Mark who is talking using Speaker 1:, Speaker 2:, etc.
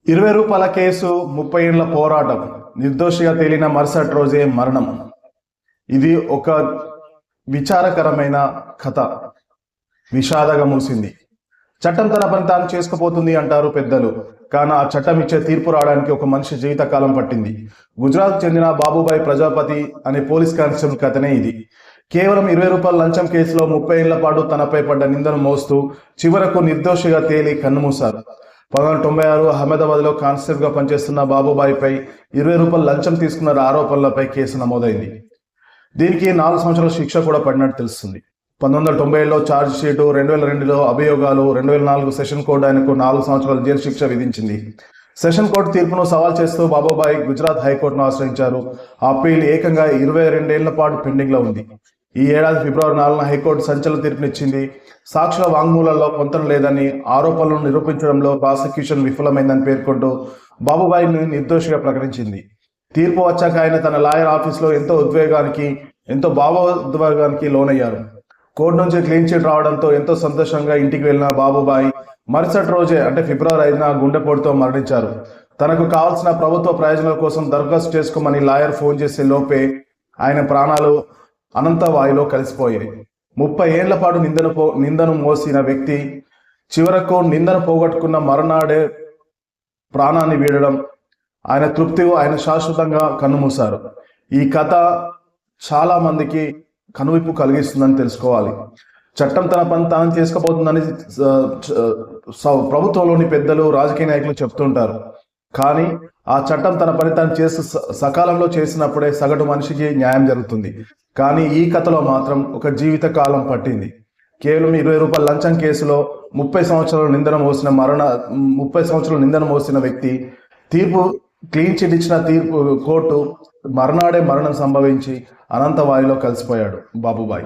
Speaker 1: రూ. 20 కేసు 30 ఏళ్ల పోరాటం నిర్దోషిగా తేలిన మరుసటి రోజే మరణం. ఇది ఒక విచారకరమైన కథ. విషాదగా మూసింది. చట్టం తన పని తాను చేసుకుపోతుంది అంటారు పెద్దలు. కానీ ఆ చట్టం ఇచ్చే తీర్పు రావడానికి ఒక మనిషి జీవితకాలం పట్టింది. గుజరాత్ చెందిన బాబుభాయ్ ప్రజాపతి అనే పోలీస్ కానిస్టేబుల్ కథనే ఇది. కేవలం రూ. 20 లంచం కేసులో 30 ఏళ్ల పాటు తనపై పడ్డ నిందను మోస్తూ చివరకు నిర్దోషిగా తేలి కన్నుమూశారు. 1996 అహ్మదాబాద్లో కానిస్టేబుల్గా పనిచేస్తున్న బాబుభాయ్పై రూ. 20 లంచం తీసుకున్న ఆరోపణలపై కేసు నమోదైంది. దీనికి 4 సంవత్సరాల శిక్ష కూడా పడినట్టు తెలుస్తుంది. 1997లో ఛార్జ్ షీటు, 2002లో అభియోగాలు, 2004 సెషన్ కోర్టు ఆయనకు 4 సంవత్సరాల జైలు శిక్ష విధించింది. సెషన్ కోర్టు తీర్పును సవాల్ చేస్తూ బాబుభాయ్ గుజరాత్ హైకోర్టును ఆశ్రయించారు. ఆ అప్పీల్ ఏకంగా 22 ఏళ్ల పాటు పెండింగ్లో ఉంది. ఈ ఏడాది ఫిబ్రవరి 4న హైకోర్టు సంచలన తీర్పునిచ్చింది. సాక్షుల వాంగ్మూలంలో పొంతన లేదని, ఆరోపణలను నిరూపించడంలో ప్రాసిక్యూషన్ విఫలమైందని పేర్కొంటూ బాబుభాయ్ని నిర్దోషిగా ప్రకటించింది. తీర్పు వచ్చాక ఆయన తన లాయర్ ఆఫీస్లో ఎంతో భావోద్వేగానికి లోనయ్యారు. కోర్టు నుంచి క్లీన్ చిట్ రావడంతో ఎంతో సంతోషంగా ఇంటికి వెళ్ళిన బాబుభాయ్ మరుసటి రోజే అంటే ఫిబ్రవరి 5న గుండెపోటుతో మరణించారు. తనకు కావాల్సిన ప్రభుత్వ ప్రయోజనాల కోసం దరఖాస్తు చేసుకోమని లాయర్ ఫోన్ చేసే లోపే ఆయన ప్రాణాలు అనంత వాయులో కలిసిపోయాయి. 30 ఏళ్ల పాటు నిందను మోసిన వ్యక్తి చివరకు నిందను పోగొట్టుకున్న మరునాడే ప్రాణాన్ని వీడడం ఆయన ఆయన శాశ్వతంగా కన్నుమూశారు. ఈ కథ చాలా మందికి కనువిప్పు కలిగిస్తుందని తెలుసుకోవాలి. చట్టం తన పని తాను చేసుకుపోతుందని ప్రభుత్వంలోని పెద్దలు, రాజకీయ నాయకులు చెప్తుంటారు. కానీ ఆ చట్టం తన పని తాను సకాలంలో చేసినప్పుడే సగటు మనిషికి న్యాయం జరుగుతుంది. కానీ ఈ కథలో మాత్రం ఒక జీవిత కాలం పట్టింది. కేవలం రూ. 20 లంచం కేసులో 30 సంవత్సరాల నిందన మోసిన వ్యక్తి క్లీన్ చిట్ ఇచ్చిన కోర్టు మర్నాడే మరణం సంభవించి అనంత వాయులో కలిసిపోయాడు బాబుభాయ్.